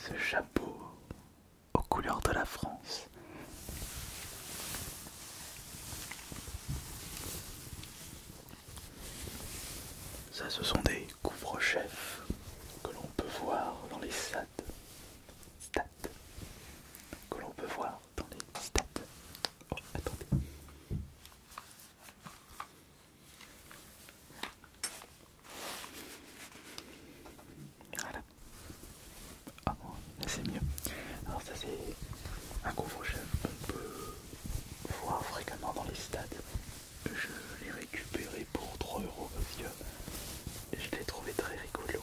ce chapeau aux couleurs de la France. Ça, ce sont des couvre-chefs que l'on peut voir dans les stades. Que l'on peut voir dans les stades. Oh, attendez. Voilà. Ah, là c'est mieux. Alors ça c'est un couvre-chef qu'on peut voir fréquemment dans les stades. Je l'ai récupéré pour 3 € parce que je l'ai trouvé très rigolo.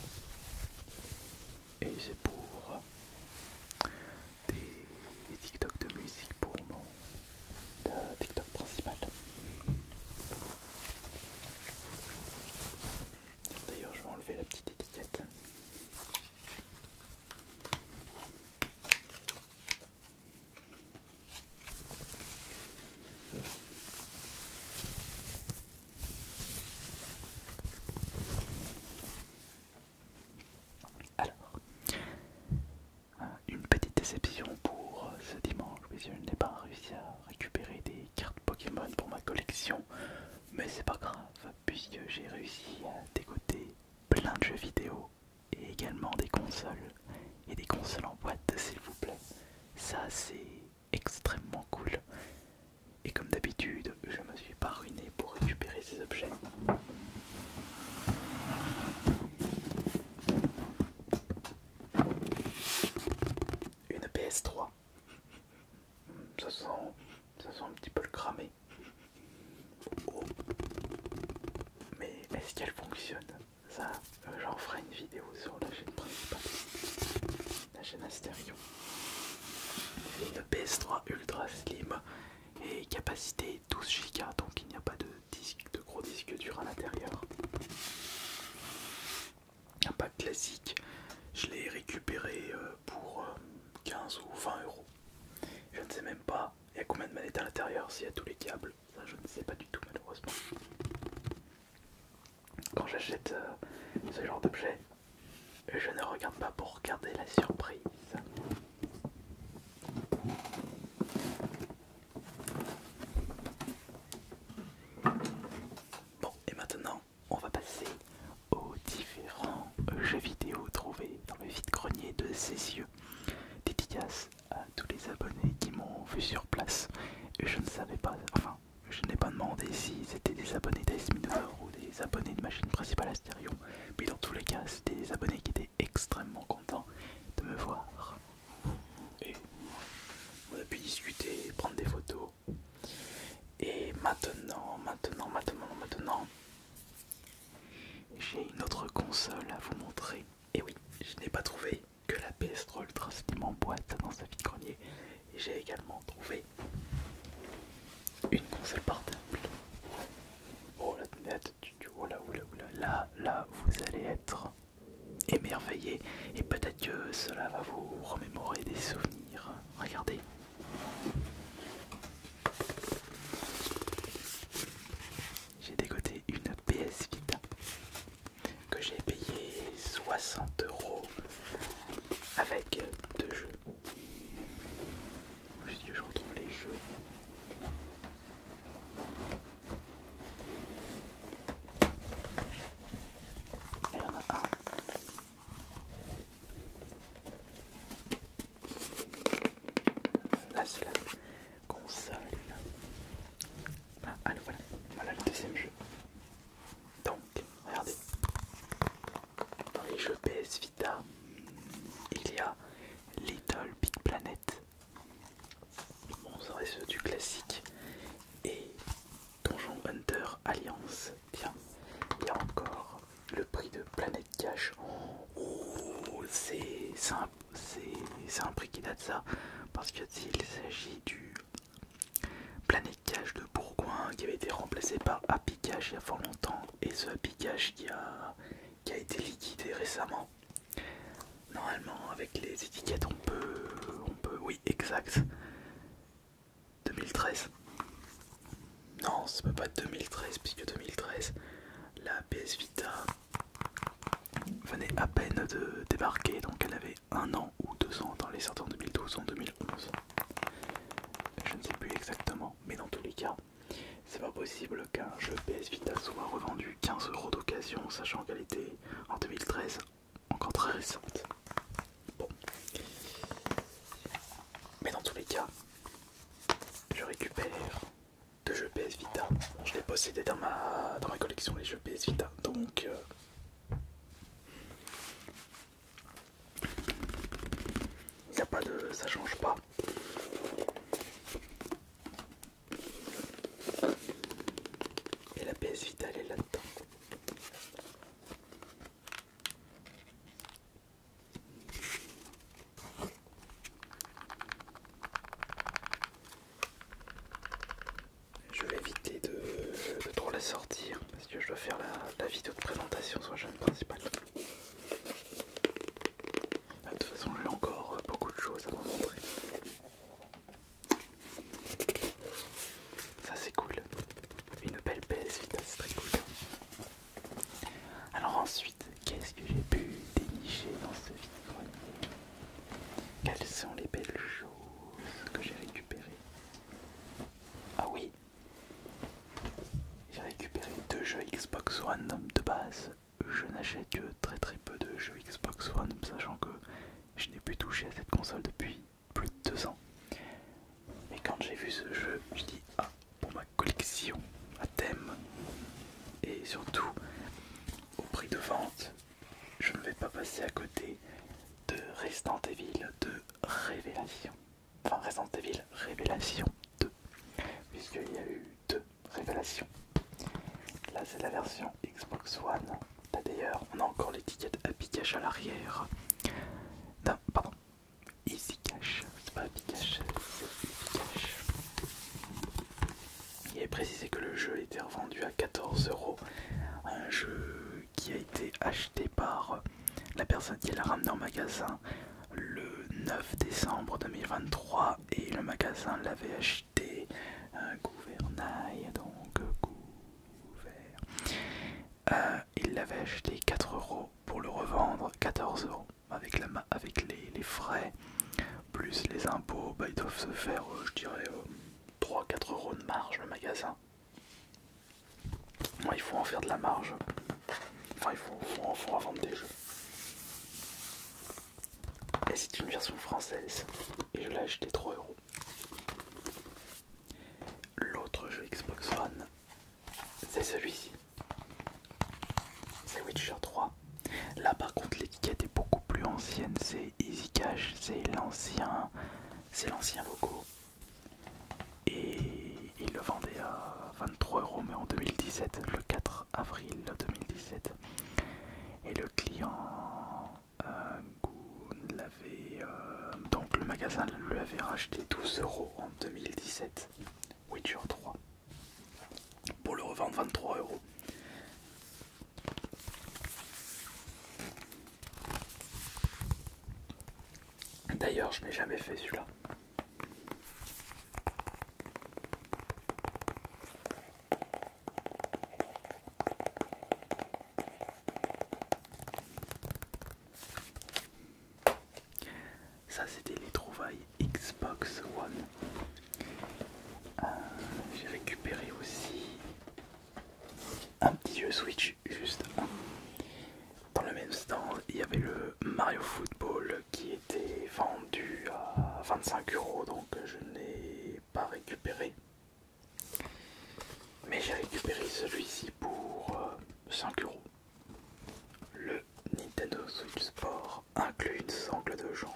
Et c'est pour des TikTok de musique pour mon TikTok principal. D'ailleurs je vais enlever la petite étiquette. Alors, une petite déception pour ce dimanche, puisque je n'ai pas réussi à récupérer des cartes Pokémon pour ma collection, mais c'est pas grave, puisque j'ai réussi à dégoter plein de jeux vidéo et également des consoles, et des consoles en boîte s'il vous plaît. Ça c'est extrêmement cool. Et comme d'habitude, je me suis pas ruiné pour récupérer ces objets. Une PS3. Ça sent un petit peu le cramé. Oh. Mais est-ce qu'elle fonctionne? Ça, j'en ferai une vidéo sur la chaîne principale, la chaîne Asterion. C'est une PS3 Ultra Slim et capacité 12 Go, donc il n'y a pas de gros disque dur à l'intérieur. Un pack classique, je l'ai récupéré pour 15 ou 20 €. Je ne sais même pas il y a combien de manettes à l'intérieur, s'il y a tous les câbles, ça je ne sais pas du tout malheureusement. Quand j'achète ce genre d'objet, je ne regarde pas pour regarder la surprise. Bon, et maintenant, on va passer aux différents jeux vidéo trouvés dans le vide-grenier de Césieux. Dédicace à tous les abonnés qui m'ont vu sur place. Et je ne savais pas, enfin, je n'ai pas demandé si c'était des abonnés d'AS ou des abonnés de ma chaîne principale Asterion. Mais dans tous les cas, c'était des abonnés qui étaient extrêmement contents de me voir. Et on a pu discuter, prendre des photos. Et maintenant, j'ai une autre console à vous montrer. Et oui, je n'ai pas trouvé que la PS3 Ultra Slim en boîte dans sa vide-grenier. Et j'ai également trouvé une console portable. Oh là, vous allez être émerveillé. Et peut-être que cela va vous remémorer des souvenirs. Regardez. J'ai dégoté une PS Vita que j'ai payé 60 € avec 2 jeux. Juste que je retrouve les jeux. Il y en a un. Là c'est la console. Ah, allez, voilà le deuxième jeu. Donc, regardez. Dans les jeux PS Vita, il y a Little Big Planet. Bon, ça reste du classique. Et Donjon Hunter Alliance. Tiens, il y a encore le prix de Planète Cash. Oh, c'est un prix qui date ça. Parce qu'il s'agit du Planète Cash de Bourgoin qui avait été remplacé par Happy Cash il y a fort longtemps. Et ce Happy Cash qui a été liquidé récemment. Normalement, avec les étiquettes, on peut, oui, exact. 2013. Non, ça peut pas être 2013, puisque 2013, la PS Vita venait à peine de débarquer, donc elle avait 1 an ou 2 cas, je récupère 2 jeux PS Vita. Bon, je les possédais dans ma collection, les jeux PS Vita, donc y a pas de, ça change pas. Et la PS Vita elle est là-dedans. Je vais éviter de trop la sortir parce que je dois faire la vidéo de présentation sur la chaîne principale. De toute façon j'ai encore beaucoup de choses à vous montrer. Ça c'est cool. Une belle PS Vita, c'est très cool. Alors ensuite, qu'est-ce que j'ai pu dénicher dans ce vide-grenier? Quelles sont les belles choses que j'ai récupérées? Ah oui, j'ai récupéré 2 jeux Xbox One de base. Je n'achète que très peu de jeux Xbox One, sachant que je n'ai plus touché à cette console depuis plus de 2 ans. Et quand j'ai vu ce jeu, je dis ah, pour ma collection à thème, et surtout au prix de vente, je ne vais pas passer à côté de Resident Evil 2 Révélation. Enfin, Resident Evil Révélation 2, puisqu'il y a eu 2 révélations. Là, c'est la version Xbox One. Là, d'ailleurs, on a encore l'étiquette Happy Cash à l'arrière. Non, pardon, Easy Cash. C'est pas Happy Cash, c'est Easy Cash. Il est précisé que le jeu était revendu à 14 €. Un jeu qui a été acheté par la personne qui l'a ramené en magasin le 9 décembre 2023 et le magasin l'avait acheté un gouvernail, donc il l'avait acheté 4 € pour le revendre 14 € avec, les frais plus les impôts. Bah, ils doivent se faire je dirais 3-4 € de marge le magasin. Moi, il faut en faire de la marge. Enfin, il faut en vendre des jeux. Et c'est une version française. Et je l'ai acheté 3 €. L'autre jeu Xbox One, c'est celui-ci. C'est Witcher 3. Là par contre l'étiquette est beaucoup plus ancienne. C'est Easy Cash. C'est l'ancien logo. Et il le vendait à 23 € mais en 2017, le 4 avril 2017. Et le client l'avait donc le magasin lui avait racheté 12 € en 2017 Witcher 3 pour le revendre 23 €. D'ailleurs je n'ai jamais fait celui-là. Ça c'était les trouvailles Xbox One. J'ai récupéré aussi un petit jeu Switch, juste un. Dans le même stand, il y avait le Mario Football qui était vendu à 25 €, donc je n'ai pas récupéré. Mais j'ai récupéré celui-ci pour 5 €. Le Nintendo Switch Sport inclut une sangle de jambe.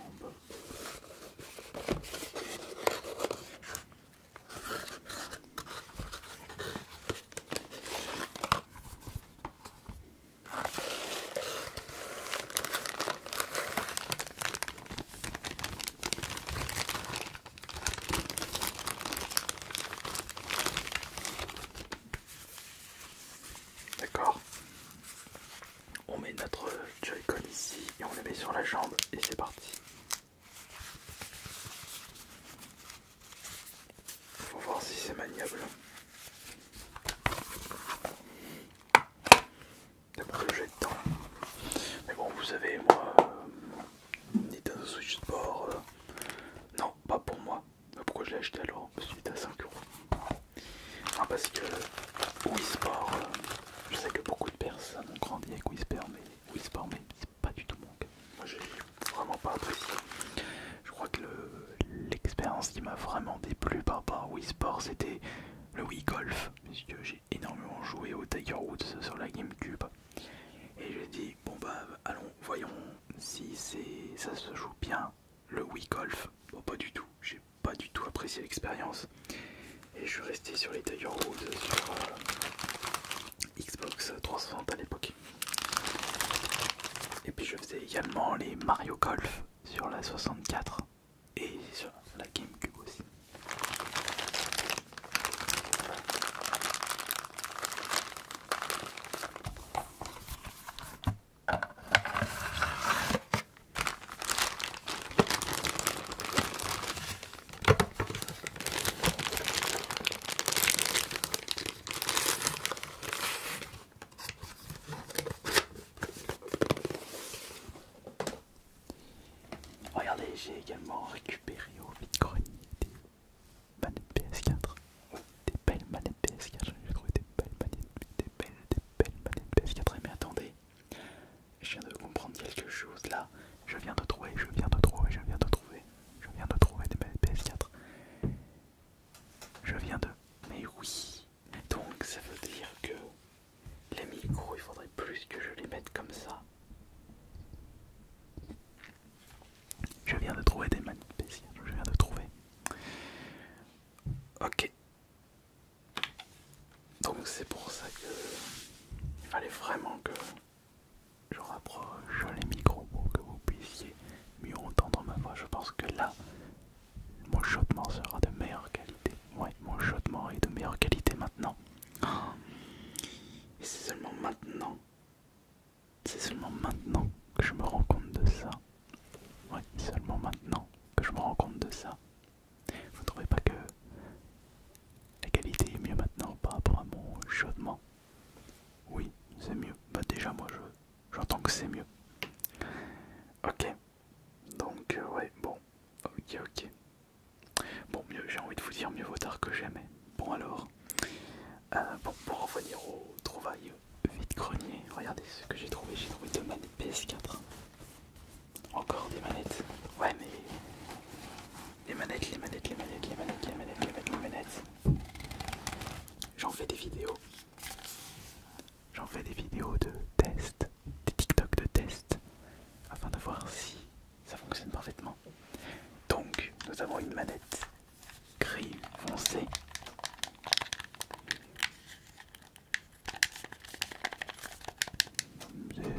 D'accord. On met notre Joy-Con ici et on le met sur la jambe et c'est parti. Faut voir si c'est maniable. D'abord le jet de temps. Mais bon, vous savez, moi, Nintendo Switch Sport, non, pas pour moi. Mais pourquoi je l'ai acheté alors? Parce qu'il était à 5 €. Ah, parce que Wii Sport, je sais que beaucoup de personnes ont grandi avec Wii Sport, mais c'est pas du tout mon cas. Moi, j'ai vraiment pas apprécié. Je crois que l'expérience qui m'a Wii Sport, c'était le Wii Golf, puisque j'ai énormément joué au Tiger Woods sur la GameCube. Et j'ai dit, bon bah allons, voyons si ça se joue bien le Wii Golf. Bon, pas du tout, j'ai pas du tout apprécié l'expérience. Et je suis resté sur les Tiger Woods sur Xbox 360 à l'époque. Et puis je faisais également les Mario Golf sur la 64 et sur la GameCube aussi. Regardez, j'ai également récupéré au vide-grenier des manettes PS4. Des belles manettes PS4, j'ai trouvé des belles manettes PS4. Mais attendez, je viens de comprendre quelque chose là. Je viens de trouver des manettes PS4. Mais oui. Donc ça veut dire que les micros, il faudrait plus que je les mette comme ça. Je viens de trouver des manettes spéciales, je viens de trouver. Ok. Donc c'est pour ça que il fallait vraiment que je rapproche les micros pour que vous puissiez mieux entendre ma voix. Je pense que là, mon chuchotement sera de meilleure qualité. Ouais, mon chuchotement est de meilleure qualité maintenant. Et c'est seulement maintenant que je me rends compte de ça. Ouais, seulement maintenant que je me rends compte de ça. Vous ne trouvez pas que la qualité est mieux maintenant par rapport à mon chuchotement? Oui, c'est mieux. Bah déjà moi j'entends que c'est mieux. Ok. Donc ouais, bon. Ok. Bon, mieux, j'ai envie de vous dire mieux vaut tard que jamais. Bon alors. Bon, pour en revenir au trouvailles vide-grenier, regardez ce que j'ai trouvé. J'ai trouvé 2 manettes PS4. Encore des manettes. Ouais mais les manettes. J'en fais des vidéos. De test, des TikTok de test, afin de voir si ça fonctionne parfaitement. Donc, nous avons une manette gris foncé.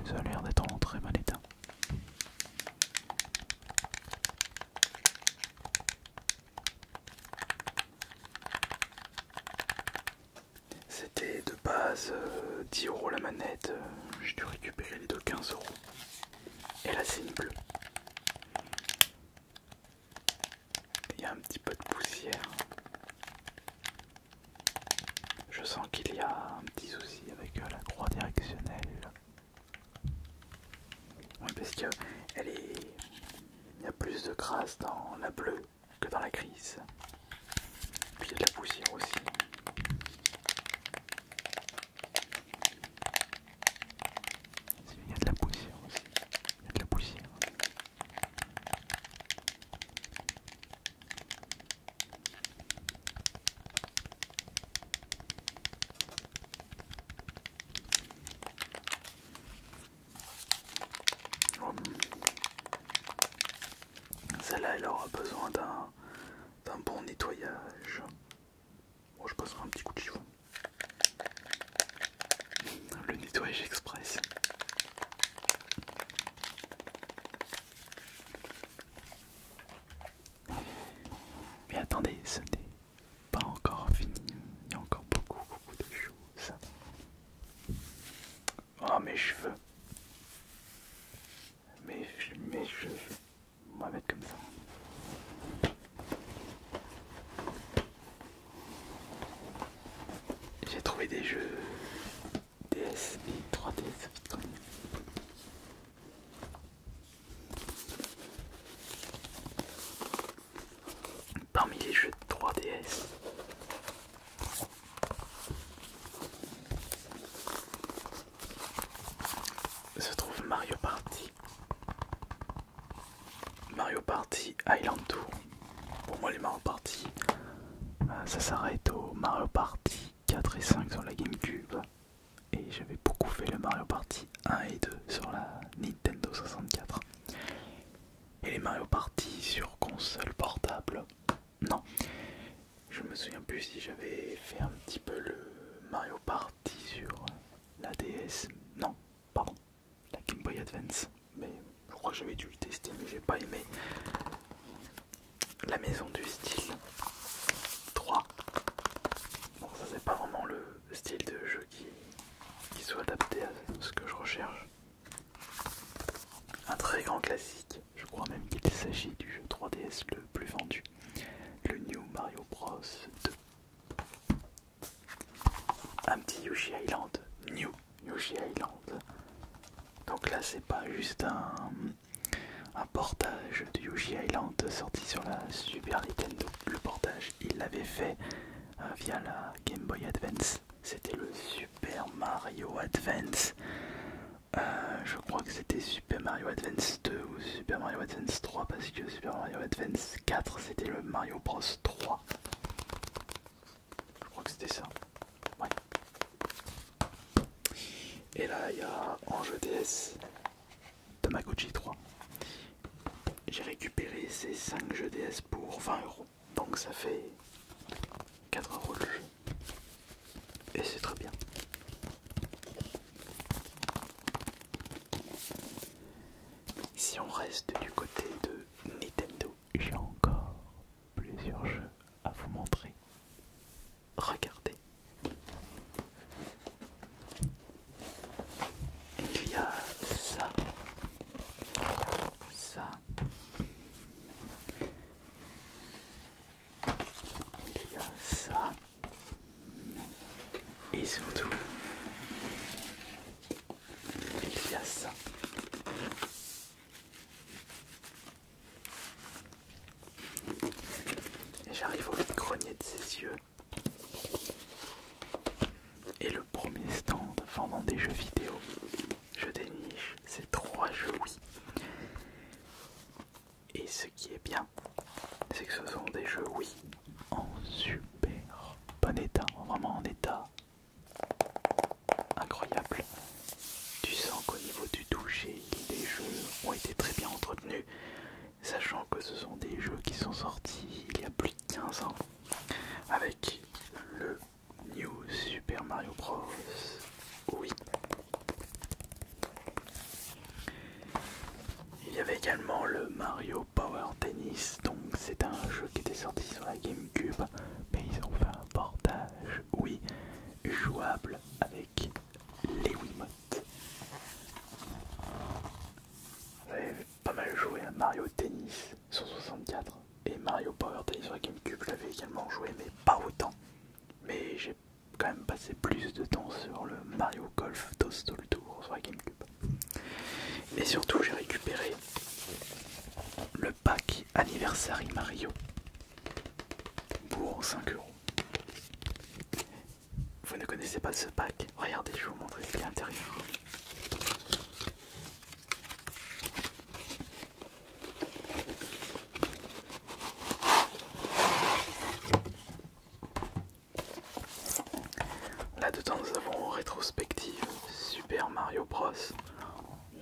Ça a l'air d'être en très bon état. C'était de base 10 € la manette, j'ai dû récupérer les deux 15 €. Et là c'est une bleue. Il y a un petit peu de poussière. Je sens qu'il y a un petit souci avec la croix directionnelle. Oui, parce que il y a plus de crasse dans la bleue que dans la grise. Puis il y a de la poussière aussi. Il y a de la poussière aussi. Il y a de la poussière. Celle-là, elle aura besoin d'un bon nettoyage. Bon, je passerai un petit coup de chiffon. Le nettoyage express. Mais attendez, ce n'est pas encore fini. Il y a encore beaucoup de choses. Oh, mes cheveux. Mes cheveux. On va mettre comme ça. J'ai trouvé des jeux DS et 3DS vite-grenier. Parmi les jeux de 3DS, se trouve Mario Party. Mario Party Island Tour. Pour moi les Mario Party, Ça s'arrête au Mario Party 4 et 5 sur la GameCube. Et j'avais beaucoup fait le Mario Party 1 et 2 sur la Nintendo 64. Et les Mario Party sur console portable, non. Je me souviens plus si j'avais fait un petit peu le Mario Party sur la DS. Non, pardon, la Game Boy Advance. Mais je crois que j'avais dû le tester, mais j'ai pas aimé. La maison du style 3. Bon, ça c'est pas vraiment le style de jeu qui soit adapté à ce que je recherche. Un très grand classique, je crois même qu'il s'agit du jeu 3DS le plus vendu, le New Mario Bros 2. Un petit Yoshi Island, New Yoshi Island. Donc là c'est pas juste un portage de Yoshi Island sorti sur la Super Nintendo. Le portage il l'avait fait via la Game Boy Advance. C'était le Super Mario Advance. Je crois que c'était Super Mario Advance 2 ou Super Mario Advance 3 parce que Super Mario Advance 4 c'était le Mario Bros 3. Je crois que c'était ça. Ouais. Et là il y a en jeu DS Tamagotchi 3. J'ai récupéré ces 5 jeux DS pour 20 €. Donc ça fait 4 € le jeu. Et c'est très bien. Si on reste du côté de Nintendo, j'ai encore plusieurs jeux à vous montrer. Regardez. Il y a ça. Ça. Il y a ça. Et surtout, il y a ça. Et j'arrive au vide-grenier de ses yeux. Et le premier stand vendant des jeux vidéo. Je déniche ces 3 jeux Wii. Et ce qui est bien, c'est que ce sont des jeux Wii en super bon état, vraiment en état incroyable. Tu sens qu'au niveau du toucher, les jeux ont été très bien entretenus, sachant que ce sont des jeux qui sont sortis il y a plus de 15 ans, avec le New Super Mario Bros. Oui. Il y avait également le Mario Power Tennis, donc c'est un jeu qui était sorti sur la GameCube, mais ils ont fait un portage, oui, jouable avec les Wiimotes. J'avais pas mal joué à Mario Tennis sur 64 et Mario Power Tennis sur la GameCube, je l'avais également joué, mais pas autant. Mais j'ai quand même passé plus de temps sur le Mario Golf Toadstool Tour sur la GameCube. Et surtout j'ai récupéré le pack Anniversary Mario pour 5 €. Vous ne connaissez pas ce pack? Regardez, je vais vous montrer ce qu'il y a à l'intérieur. Là-dedans nous avons en rétrospective Super Mario Bros.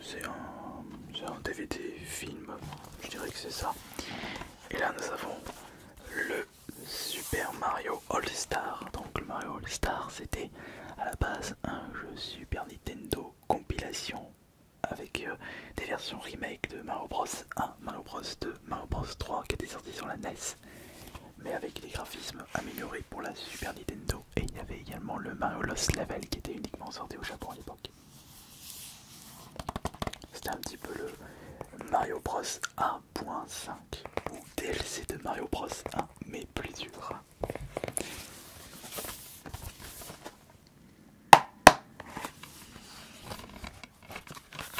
C'est un DVD film, je dirais que c'est ça. Et là nous avons le Super Mario All Star. Donc le Mario All Star c'était à la base un jeu Super Nintendo compilation avec des versions remake de Mario Bros 1, Mario Bros 2, Mario Bros 3 qui était sorti sur la NES, mais avec des graphismes améliorés pour la Super Nintendo. Et il y avait également le Mario Lost Level qui était uniquement sorti au Japon à l'époque. C'était un petit peu le Mario Bros 1.5 ou DLC de Mario Bros 1 mais plus dur.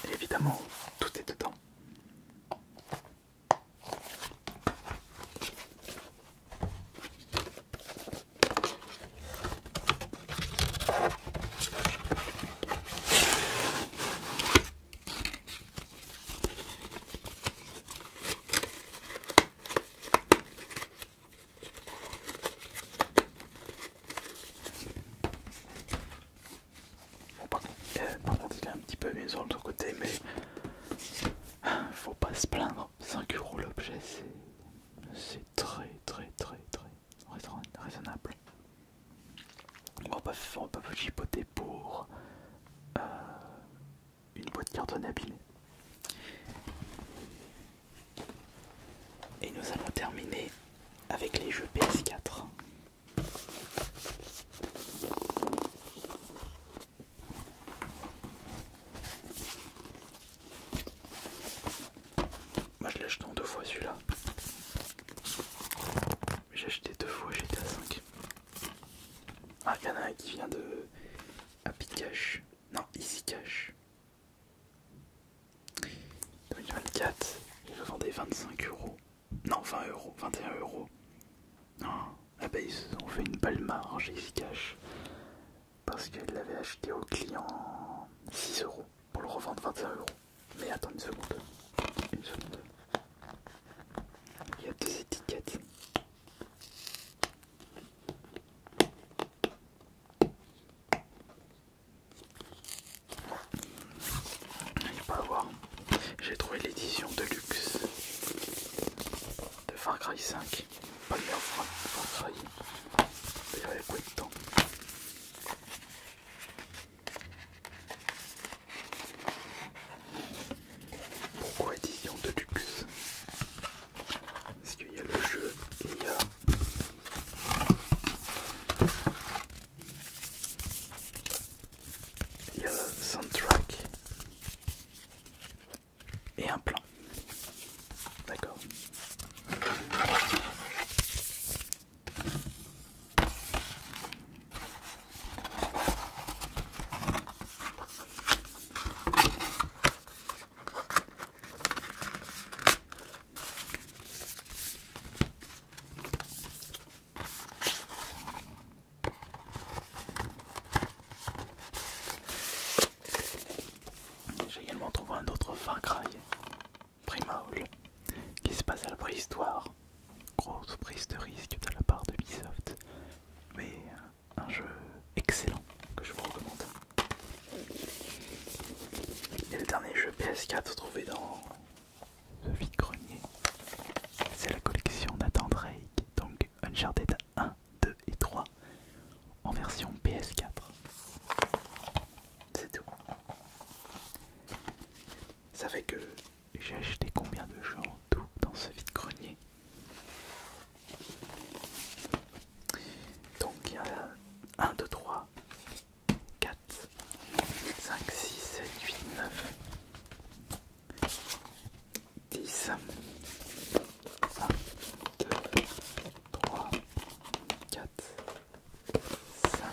Et évidemment, tout est dedans. € l'objet, c'est très raisonnable. On va pas chipoter pour une boîte cartonnée abîmée. Et nous allons terminer avec les jeux PS4. Moi je l'ai acheté en 2 fois celui-là. J'ai acheté 2 fois GTA 5. Ah, il y en a un qui vient de Happy Cash. Non, Easy Cash. 2024, il le vendait 25 €. Non, 20 €, 21 €. Non, ah bah ils ont fait une belle marge Easy Cash. Parce qu'ils l'avaient acheté au client 6 € pour le revendre 21 €. Mais attends une seconde. Une seconde. Il y a 2 étiquettes. Il faut pas avoir. J'ai trouvé l'édition de luxe de Far Cry 5. Pas le meilleur Far Cry. D'ailleurs, il y a quoi dedans? Pourquoi édition de luxe? Parce qu'il y a le jeu et il y a soundtrack et un plan. D'accord. J'ai également trouvé un autre Far Cry, Primal, qui se passe à la préhistoire. Grosse prise de risque de la part de Ubisoft, mais un jeu excellent que je vous recommande. Et le dernier jeu PS4 trouvé dans ce vide-grenier, c'est la collection Nathan Drake, donc Uncharted 1, 2 et 3 en version PS4. C'est tout. Ça fait que j'ai acheté combien de jeux en tout dans ce vide-grenier? Donc il y a 1, 2, 3, 4, 5, 6, 7, 8, 9, 10, 1, 2, 3, 4, 5,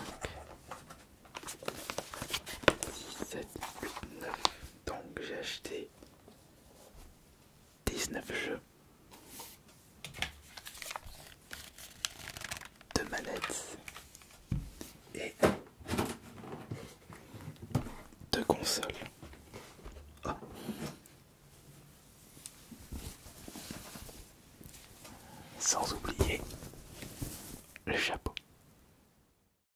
6, 7, 8, 9. Donc j'ai acheté 19 jeux, 2 manettes et 2 consoles. Oh. Sans oublier le chapeau.